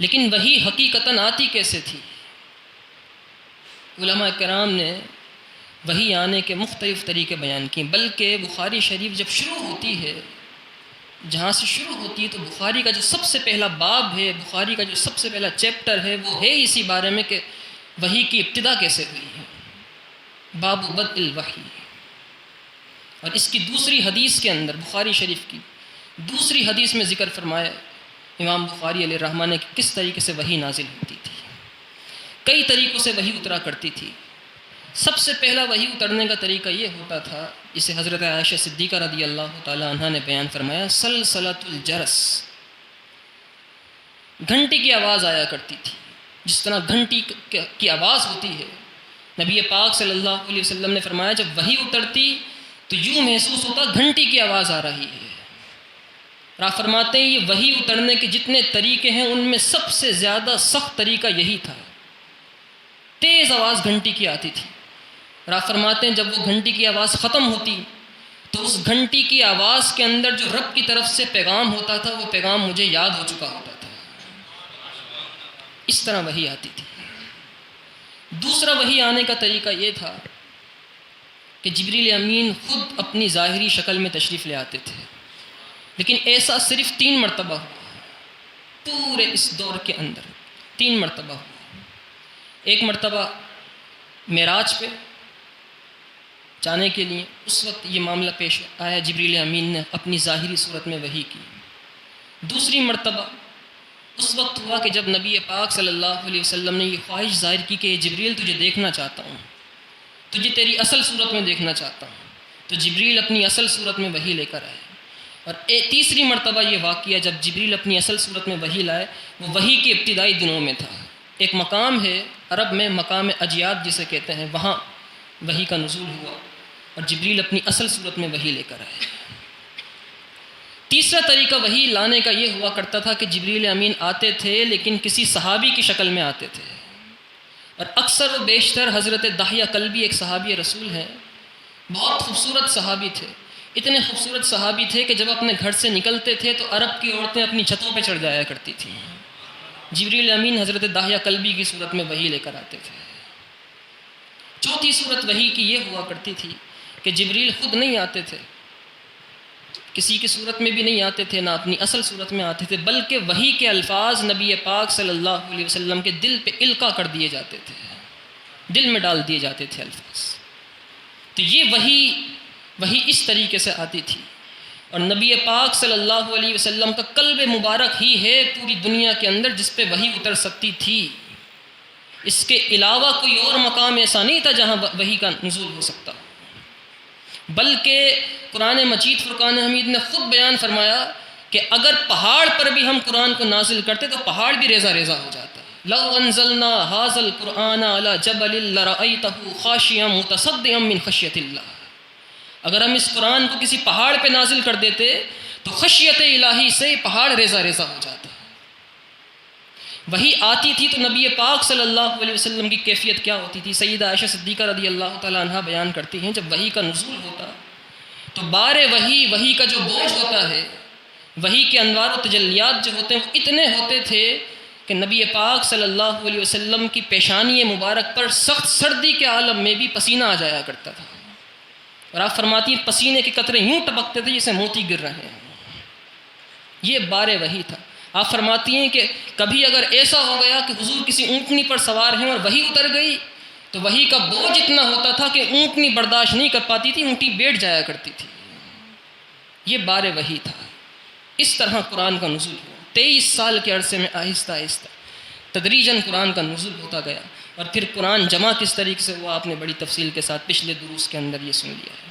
لیکن وہی حقیقتاً آتی کیسے تھی؟ علماء کرام نے وہی آنے کے مختلف طریقے بیان کیے، بلکہ بخاری شریف جب شروع ہوتی ہے، جہاں سے شروع ہوتی ہے تو بخاری کا جو سب سے پہلا باب ہے، بخاری کا جو سب سے پہلا چیپٹر ہے، وہ ہے اسی بارے میں کہ وحی کی ابتدا کیسے ہوئی ہے، باب بدء الوحی۔ اور اس کی دوسری حدیث کے اندر، بخاری شریف کی دوسری حدیث میں ذکر فرمایا امام بخاری علیہ الرحمہ نے کہ کس طریقے سے وحی نازل ہوتی تھی۔ کئی طریقوں سے وحی اترا کرتی تھی۔ سب سے پہلا وحی اترنے کا طریقہ یہ ہوتا تھا، جسے حضرت عائشہ صدیقہ رضی اللہ تعالی عنہا نے بیان فرمایا، سلسلۃ الجرس، گھنٹی کی آواز آیا کرتی تھی۔ جس طرح گھنٹی کی آواز ہوتی ہے، نبی پاک صلی اللہ علیہ وسلم نے فرمایا جب وحی اترتی تو یوں محسوس ہوتا گھنٹی کی آواز آ رہی ہے۔ آپ فرماتے ہیں یہ وحی اترنے کے جتنے طریقے ہیں ان میں سب سے زیادہ سخت طریقہ یہی تھا، تیز آواز گھنٹی کی آتی تھی۔ اور آپ فرماتے ہیں جب وہ گھنٹی کی آواز ختم ہوتی تو اس گھنٹی کی آواز کے اندر جو رب کی طرف سے پیغام ہوتا تھا وہ پیغام مجھے یاد ہو چکا ہوتا تھا۔ اس طرح وحی آتی تھی۔ دوسرا وحی آنے کا طریقہ یہ تھا کہ جبریل امین خود اپنی ظاہری شکل میں تشریف لے آتے تھے، لیکن ایسا صرف 3 مرتبہ ہوا پورے اس دور کے اندر، 3 مرتبہ ہوا۔ ایک مرتبہ معراج پہ جانے کے لیے، اس وقت یہ معاملہ پیش آیا، جبریل امین نے اپنی ظاہری صورت میں وحی کی۔ دوسری مرتبہ اس وقت ہوا کہ جب نبی پاک صلی اللہ علیہ وسلم نے یہ خواہش ظاہر کی کہ جبریل تجھے دیکھنا چاہتا ہوں، تجھے تیری اصل صورت میں دیکھنا چاہتا ہوں، تو جبریل اپنی اصل صورت میں وحی لے کر آئے۔ اور تیسری مرتبہ یہ واقعہ جب جبریل اپنی اصل صورت میں وحی لائے، وہ وحی کے ابتدائی دنوں میں تھا۔ ایک مقام ہے عرب میں، مقام اجیاد جسے کہتے ہیں، وہاں وحی کا نزول ہوا اور جبریل اپنی اصل صورت میں وحی لے کر آئے۔ تیسرا طریقہ وحی لانے کا یہ ہوا کرتا تھا کہ جبریل امین آتے تھے لیکن کسی صحابی کی شکل میں آتے تھے، اور اکثر و بیشتر حضرت دحیہ کلبی ایک صحابی رسول ہیں، بہت خوبصورت صحابی تھے، اتنے خوبصورت صحابی تھے کہ جب اپنے گھر سے نکلتے تھے تو عرب کی عورتیں اپنی چھتوں پہ چڑھ جایا کرتی تھیں۔ جبریل امین حضرت دحیہ کلبی کی صورت میں وحی لے کر آتے تھے۔ چوتھی صورت وحی کی یہ ہوا کرتی تھی کہ جبریل خود نہیں آتے تھے، کسی کی صورت میں بھی نہیں آتے تھے، نہ اپنی اصل صورت میں آتے تھے، بلکہ وحی کے الفاظ نبی پاک صلی اللہ علیہ وسلم کے دل پہ القاء کر دیے جاتے تھے، دل میں ڈال دیے جاتے تھے الفاظ۔ تو یہ وحی اس طریقے سے آتی تھی، اور نبی پاک صلی اللہ علیہ وسلم کا قلب مبارک ہی ہے پوری دنیا کے اندر جس پہ وحی اتر سکتی تھی۔ اس کے علاوہ کوئی اور مقام ایسا نہیں تھا جہاں وحی کا نزول ہو سکتا، بلکہ قرآن مجید فرقان حمید نے خود بیان فرمایا کہ اگر پہاڑ پر بھی ہم قرآن کو نازل کرتے تو پہاڑ بھی ریزہ ریزہ ہو جاتا۔ لو انزلنا ھذا القرآن علی جبل لرأیتہ خاشعا متصدعا من خشیۃ اللہ، اگر ہم اس قرآن کو کسی پہاڑ پہ نازل کر دیتے تو خشیت الہی سے پہاڑ ریزہ ریزہ ہو جاتا۔ وہی آتی تھی تو نبی پاک صلی اللہ علیہ وسلم کی کیفیت کیا ہوتی تھی؟ سیدہ عائشہ صدیقہ رضی اللہ تعالی عنہا بیان کرتی ہیں جب وحی کا نزول ہوتا تو بار وحی کا جو بوجھ ہوتا ہے، وحی کے انوار و تجلیات جو ہوتے ہیں وہ اتنے ہوتے تھے کہ نبی پاک صلی اللہ علیہ وسلم کی پیشانی مبارک پر سخت سردی کے عالم میں بھی پسینہ آ جایا کرتا تھا، اور آپ فرماتی ہیں پسینے کے قطرے یوں ٹپکتے تھے جیسے موتی گر رہے ہیں۔ یہ بار وحی تھا۔ آپ فرماتی ہیں کہ کبھی اگر ایسا ہو گیا کہ حضور کسی اونٹنی پر سوار ہیں اور وحی اتر گئی تو وحی کا بوجھ اتنا ہوتا تھا کہ اونٹنی برداشت نہیں کر پاتی تھی، اونٹی بیٹھ جایا کرتی تھی۔ یہ بار وحی تھا۔ اس طرح قرآن کا نزول ہوا 23 سال کے عرصے میں آہستہ آہستہ تدریجاً قرآن کا نزول ہوتا گیا، اور پھر قرآن جمع کس طریقے سے ہوا آپ نے بڑی تفصیل کے ساتھ پچھلے دروس کے اندر یہ سن لیا ہے۔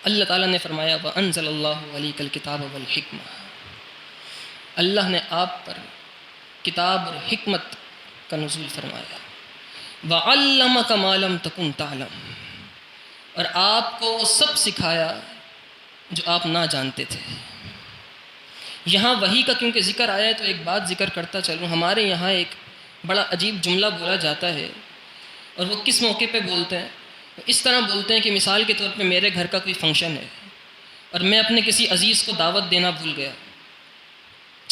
اللہ تعالیٰ نے فرمایا وَأَنزَلَ اللَّهُ عَلَيْكَ الْكِتَابَ وَالْحِكْمَةَ، اللہ نے آپ پر کتاب اور حکمت کا نزول فرمایا۔ وَعَلَّمَكَ مَا لَمْ تَكُنْ تَعْلَمُ، اور آپ کو وہ سب سکھایا جو آپ نہ جانتے تھے۔ یہاں وحی کا کیونکہ ذکر آیا ہے تو ایک بات ذکر کرتا چلوں۔ ہمارے یہاں ایک بڑا عجیب جملہ بولا جاتا ہے، اور وہ کس موقع پہ بولتے ہیں؟ اس طرح بولتے ہیں کہ مثال کے طور پہ میرے گھر کا کوئی فنکشن ہے اور میں اپنے کسی عزیز کو دعوت دینا بھول گیا،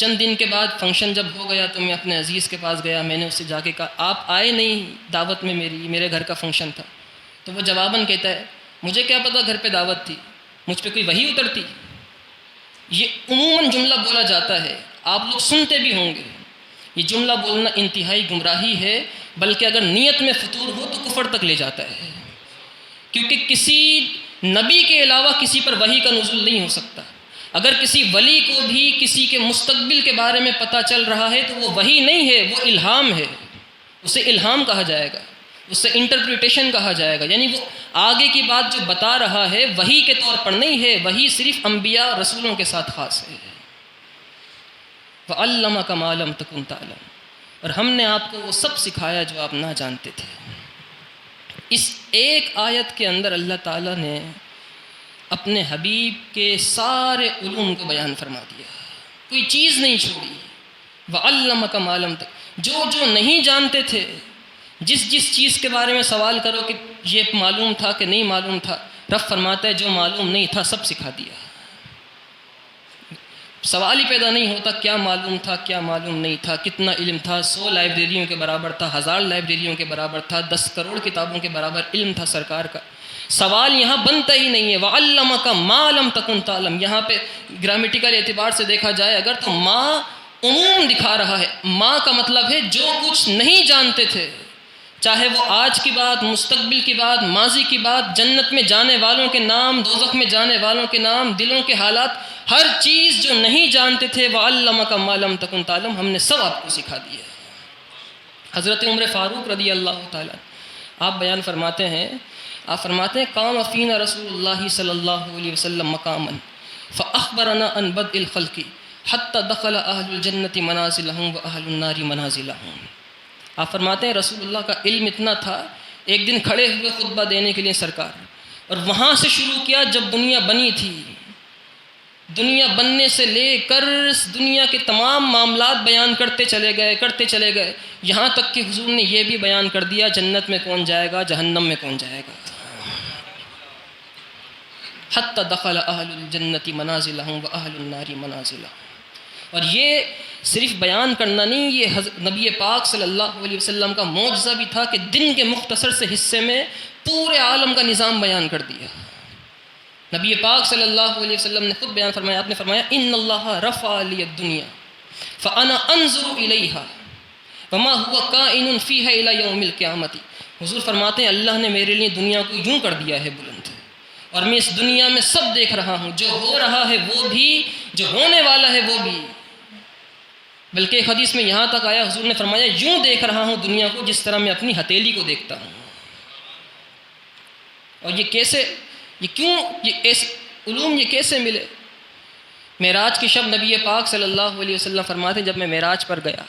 چند دن کے بعد فنکشن جب ہو گیا تو میں اپنے عزیز کے پاس گیا، میں نے اس سے جا کے کہا آپ آئے نہیں دعوت میں، میرے گھر کا فنکشن تھا. تو وہ جواباً کہتا ہے مجھے کیا پتہ گھر پہ دعوت تھی، مجھ پہ کوئی وحی اترتی. یہ عموماً جملہ بولا جاتا ہے، آپ لوگ سنتے بھی ہوں گے. یہ جملہ بولنا انتہائی گمراہی ہے، بلکہ اگر نیت میں فطور ہو تو کفر تک لے جاتا ہے، کیونکہ کسی نبی کے علاوہ کسی پر وحی کا نزول نہیں ہو سکتا. اگر کسی ولی کو بھی کسی کے مستقبل کے بارے میں پتہ چل رہا ہے تو وہ وحی نہیں ہے، وہ الہام ہے. اسے الہام کہا جائے گا، اسے انٹرپریٹیشن کہا جائے گا. یعنی وہ آگے کی بات جو بتا رہا ہے وحی کے طور پر نہیں ہے، وحی صرف انبیاء اور رسولوں کے ساتھ خاص ہے. وَعَلَّمَكَ مَا لَمْ تَكُنْ تَعْلَمْ، اور ہم نے آپ کو وہ سب سکھایا جو آپ نہ جانتے تھے. اس ایک آیت کے اندر اللہ تعالیٰ نے اپنے حبیب کے سارے علوم کو بیان فرما دیا، کوئی چیز نہیں چھوڑی. وَعَلَّمَكَ مَا لَمْ تَكُنْ، جو نہیں جانتے تھے، جس چیز کے بارے میں سوال کرو کہ یہ معلوم تھا کہ نہیں معلوم تھا، رب فرماتا ہے جو معلوم نہیں تھا سب سکھا دیا. سوال ہی پیدا نہیں ہوتا کیا معلوم تھا کیا معلوم نہیں تھا، کتنا علم تھا، 100 لائبریریوں کے برابر تھا، 1000 لائبریریوں کے برابر تھا، 10 کروڑ کتابوں کے برابر علم تھا سرکار کا. سوال یہاں بنتا ہی نہیں ہے. وَعَلَّمَكَ مَا لَمْ تَكُنْ تَعْلَمْ، یہاں پہ گرامیٹیکل اعتبار سے دیکھا جائے اگر تو ما عموم دکھا رہا ہے. ما کا مطلب ہے جو کچھ نہیں جانتے تھے، چاہے وہ آج کی بات، مستقبل کی بات، ماضی کی بات، جنت میں جانے والوں کے نام، دوزخ میں جانے والوں کے نام، دلوں کے حالات، ہر چیز جو نہیں جانتے تھے وَعَلَّمَكَ مَا لَمْ تَكُنْ تَعْلَمْ، ہم نے سب آپ کو سکھا دیا. حضرت عمر فاروق رضی اللہ تعالیٰ آپ بیان فرماتے ہیں، قام فینا رسول اللہ صلی اللہ علیہ وسلم مقاما فاخبرنا عن بدء الخلق حتى دخل اہل الجنت منازلهم واہل النار منازلهم. آپ فرماتے ہیں رسول اللہ کا علم اتنا تھا، ایک دن کھڑے ہوئے خطبہ دینے کے لیے سرکار، اور وہاں سے شروع کیا جب دنیا بنی تھی، دنیا بننے سے لے کر دنیا کے تمام معاملات بیان کرتے چلے گئے یہاں تک کہ حضور نے یہ بھی بیان کر دیا جنت میں کون جائے گا، جہنم میں کون جائے گا. حتی دخل اہل الجنت منازلہم واہل النار منازلہم. اور یہ صرف بیان کرنا نہیں، یہ نبی پاک صلی اللہ علیہ وسلم کا معجزہ بھی تھا کہ دن کے مختصر سے حصے میں پورے عالم کا نظام بیان کر دیا. نبی پاک صلی اللہ علیہ وسلم نے خود بیان فرمایا، آپ نے فرمایا ان اللہ رفع لی الدنیا فانا انظر الیہا وما هو کائن فیہا الی یوم القیامت. حضور فرماتے ہیں اللہ نے میرے لیے دنیا کو یوں کر دیا ہے بلند، اور میں اس دنیا میں سب دیکھ رہا ہوں، جو ہو رہا ہے وہ بھی، جو ہونے والا ہے وہ بھی. بلکہ ایک حدیث میں یہاں تک آیا حضور نے فرمایا یوں دیکھ رہا ہوں دنیا کو جس طرح میں اپنی ہتھیلی کو دیکھتا ہوں. اور یہ کیسے، یہ کیوں، یہ ایسے علوم یہ کیسے ملے؟ معراج کی شب نبی پاک صلی اللہ علیہ وسلم فرماتے ہیں جب میں معراج پر گیا،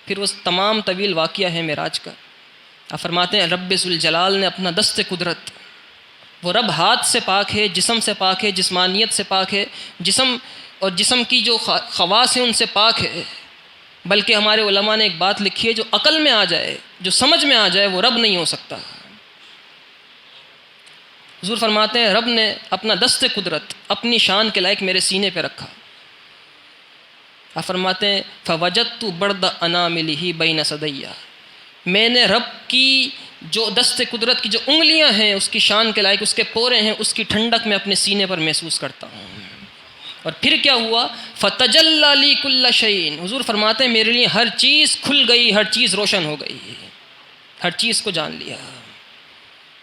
پھر وہ تمام طویل واقعہ ہے معراج کا، آپ فرماتے ہیں رب ذوالجلال نے اپنا دست قدرت، وہ رب ہاتھ سے پاک ہے، جسم سے پاک ہے، جسمانیت سے پاک ہے، جسم اور جسم کی جو خواص ہیں ان سے پاک ہے. بلکہ ہمارے علماء نے ایک بات لکھی ہے جو عقل میں آ جائے، جو سمجھ میں آ جائے وہ رب نہیں ہو سکتا. حضور فرماتے ہیں رب نے اپنا دست قدرت اپنی شان کے لائق میرے سینے پہ رکھا. آپ فرماتے ہیں فوجدت برد اناملہ بین صدیہ، میں نے رب کی جو دست قدرت کی جو انگلیاں ہیں اس کی شان کے لائق، اس کے پورے ہیں، اس کی ٹھنڈک میں اپنے سینے پر محسوس کرتا ہوں. اور پھر کیا ہوا فتجلی لی کل شیء، حضور فرماتے ہیں میرے لیے ہر چیز کھل گئی، ہر چیز روشن ہو گئی، ہر چیز کو جان لیا.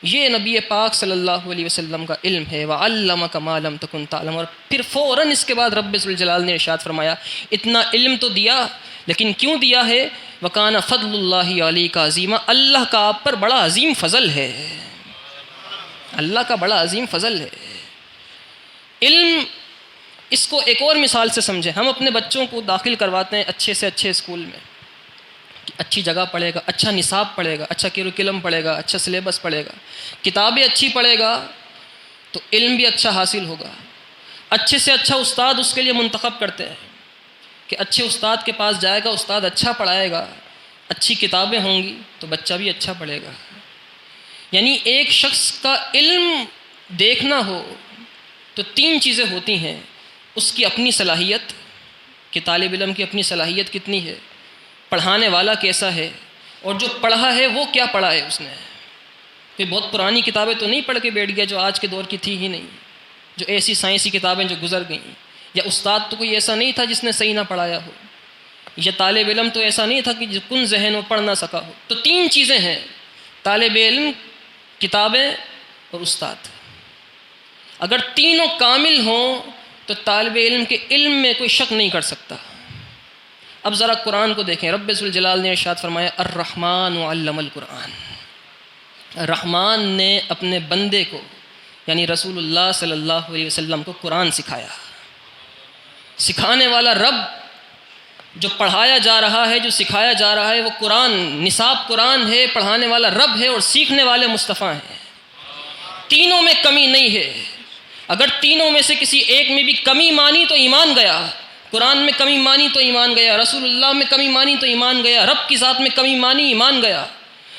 یہ نبی پاک صلی اللہ علیہ وسلم کا علم ہے. وَعَلَّمَكَ مَا لَمْ تَكُنْ تَعْلَمْ. اور پھر فوراً اس کے بعد رب ذوالجلال نے ارشاد فرمایا اتنا علم تو دیا، لیکن کیوں دیا ہے؟ وَكَانَ فَضْلُ اللَّهِ عَلَيْكَ عَظِيمًا، اللہ کا آپ پر بڑا عظیم فضل ہے، اللہ کا بڑا عظیم فضل ہے. علم، اس کو ایک اور مثال سے سمجھیں. ہم اپنے بچوں کو داخل کرواتے ہیں اچھے سے اچھے اسکول میں، اچھی جگہ پڑھے گا، اچھا نصاب پڑھے گا، اچھا کیریکولم پڑھے گا، اچھا سلیبس پڑھے گا، کتابیں اچھی پڑھے گا تو علم بھی اچھا حاصل ہوگا. اچھے سے اچھا استاد اس کے لیے منتخب کرتے ہیں کہ اچھے استاد کے پاس جائے گا، استاد اچھا پڑھائے گا، اچھی کتابیں ہوں گی تو بچہ بھی اچھا پڑھے گا. یعنی ایک شخص کا علم دیکھنا ہو تو 3 چیزیں ہوتی ہیں، اس کی اپنی صلاحیت کہ طالب علم کی اپنی صلاحیت کتنی ہے، پڑھانے والا کیسا ہے، اور جو پڑھا ہے وہ کیا پڑھا ہے اس نے۔ کوئی بہت پرانی کتابیں تو نہیں پڑھ کے بیٹھ گیا جو آج کے دور کی تھی ہی نہیں، جو ایسی سائنسی کتابیں جو گزر گئیں، یا استاد تو کوئی ایسا نہیں تھا جس نے صحیح نہ پڑھایا ہو، یا طالب علم تو ایسا نہیں تھا کہ جو کن ذہن ہو پڑھ نہ سکا ہو۔ تو تین چیزیں ہیں، طالب علم، کتابیں اور استاد۔ اگر تینوں کامل ہوں تو طالب علم کے علم میں کوئی شک نہیں کر سکتا۔ اب ذرا قرآن کو دیکھیں، رب ذوالجلال نے ارشاد فرمایا الرحمن علم القرآن، رحمان نے اپنے بندے کو یعنی رسول اللہ صلی اللہ علیہ وسلم کو قرآن سکھایا۔ سکھانے والا رب، جو پڑھایا جا رہا ہے، جو سکھایا جا رہا ہے وہ قرآن، نصاب قرآن ہے، پڑھانے والا رب ہے اور سیکھنے والے مصطفیٰ ہیں۔ تینوں میں کمی نہیں ہے۔ اگر تینوں میں سے کسی ایک میں بھی کمی مانی تو ایمان گیا۔ قرآن میں کمی مانی تو ایمان گیا، رسول اللہ میں کمی مانی تو ایمان گیا، رب کی ذات میں کمی مانی ایمان گیا۔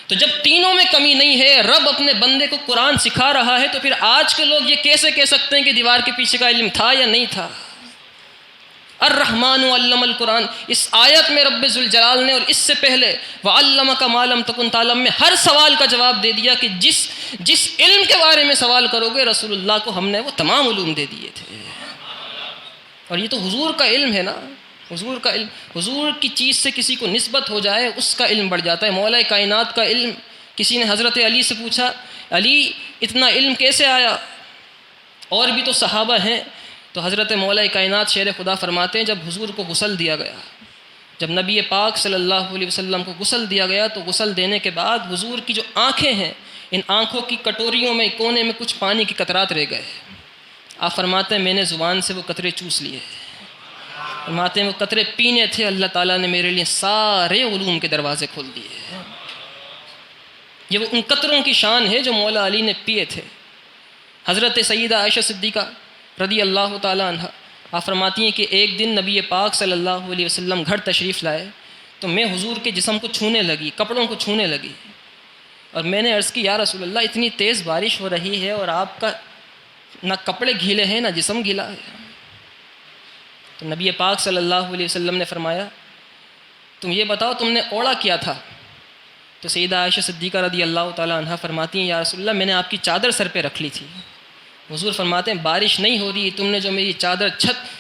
تو جب تینوں میں کمی نہیں ہے، رب اپنے بندے کو قرآن سکھا رہا ہے، تو پھر آج کے لوگ یہ کیسے کہہ سکتے ہیں کہ دیوار کے پیچھے کا علم تھا یا نہیں تھا؟ الرحمن علم القرآن، اس آیت میں رب ذوالجلال نے اور اس سے پہلے وعلمک ما لم تکن تعلم میں ہر سوال کا جواب دے دیا کہ جس علم کے بارے میں سوال کرو گے رسول اللہ کو ہم نے وہ تمام علوم دے دیے تھے۔ اور یہ تو حضور کا علم ہے نا، حضور کا علم، حضور کی چیز سے کسی کو نسبت ہو جائے اس کا علم بڑھ جاتا ہے۔ مولا کائنات کا علم، کسی نے حضرت علی سے پوچھا علی اتنا علم کیسے آیا؟ اور بھی تو صحابہ ہیں۔ تو حضرت مولا کائنات شیر خدا فرماتے ہیں جب حضور کو غسل دیا گیا، جب نبی پاک صلی اللہ علیہ وسلم کو غسل دیا گیا تو غسل دینے کے بعد حضور کی جو آنکھیں ہیں، ان آنکھوں کی کٹوریوں میں کونے میں کچھ پانی کے قطرات رہ گئے۔ آپ فرماتے ہیں میں نے زبان سے وہ قطرے چوس لیے۔ فرماتے ہیں وہ قطرے پینے تھے، اللہ تعالیٰ نے میرے لیے سارے علوم کے دروازے کھول دیے۔ یہ وہ ان قطروں کی شان ہے جو مولا علی نے پیے تھے۔ حضرت سیدہ عائشہ صدیقہ رضی اللہ تعالیٰ عنہ آپ فرماتی ہیں کہ ایک دن نبی پاک صلی اللہ علیہ وسلم گھر تشریف لائے تو میں حضور کے جسم کو چھونے لگی، کپڑوں کو چھونے لگی، اور میں نے عرض کی یا رسول اللہ اتنی تیز بارش ہو رہی ہے اور آپ کا نہ کپڑے گیلے ہیں نہ جسم گیلا ہے۔ تو نبی پاک صلی اللہ علیہ وسلم نے فرمایا تم یہ بتاؤ تم نے اوڑا کیا تھا؟ تو سیدہ عائشہ صدیقہ رضی اللہ تعالیٰ عنہ فرماتی ہیں یا رسول اللہ میں نے آپ کی چادر سر پہ رکھ لی تھی۔ حضور فرماتے ہیں بارش نہیں ہو رہی، تم نے جو میری چادر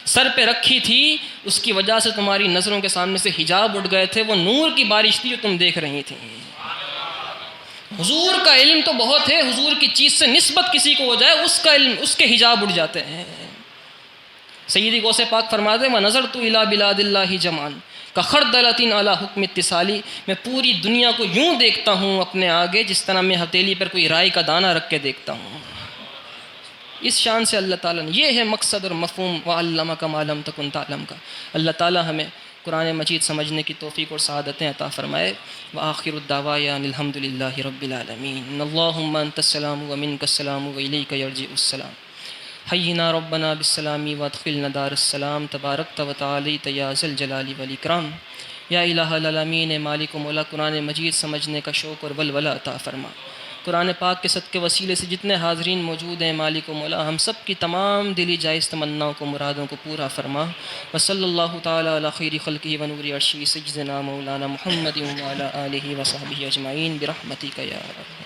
سر پہ رکھی تھی اس کی وجہ سے تمہاری نظروں کے سامنے سے حجاب اٹھ گئے تھے، وہ نور کی بارش تھی جو تم دیکھ رہی تھیں۔ حضور کا علم تو بہت ہے، حضور کی چیز سے نسبت کسی کو ہو جائے اس کا علم، اس کے حجاب اٹھ جاتے ہیں۔ سیدی غوث پاک فرماتے ہیں وَنَظَرْتُ إِلَىٰ بِلَادِ اللَّهِ جَمْعًا كَخَرْدَلَةٍ عَلَىٰ حُكْمِ اتصالی، میں پوری دنیا کو یوں دیکھتا ہوں اپنے آگے جس طرح میں ہتھیلی پر کوئی رائی کا دانہ رکھ کے دیکھتا ہوں۔ اس شان سے اللہ تعالیٰ نے، یہ ہے مقصد اور مفہوم وَعَلَّمَكَ مَا لَمْ تَكُنْ تَعْلَمْ کا۔ اللہ تعالیٰ ہمیں قرآن مجید سمجھنے کی توفیق اور سعادتیں عطا فرمائے۔ وآخر الدعوانا الحمد للہ رب العالمین۔ اللہم انت السلام ومنک السلام والیک یرجع السلام۔ حینا ربنا بالسلام وادخلنا دار السلام، تبارکت و تعالیت یا ذی الجلال والاکرام۔ یا الہ العالمین، مالک و مولا، قرآن مجید سمجھنے کا شوق اور ولولہ عطا فرما۔ قرآن پاک کے صدقے وسیلے سے جتنے حاضرین موجود ہیں مالک و مولا، ہم سب کی تمام دلی جائز تمناؤں کو، مرادوں کو پورا فرما۔ وصلی اللہ تعالی علی خیر خلقہ ونور عرشہ سیدنا مولانا محمد وعلی آلہ وصحبہ اجمعین برحمتک یا ارحم۔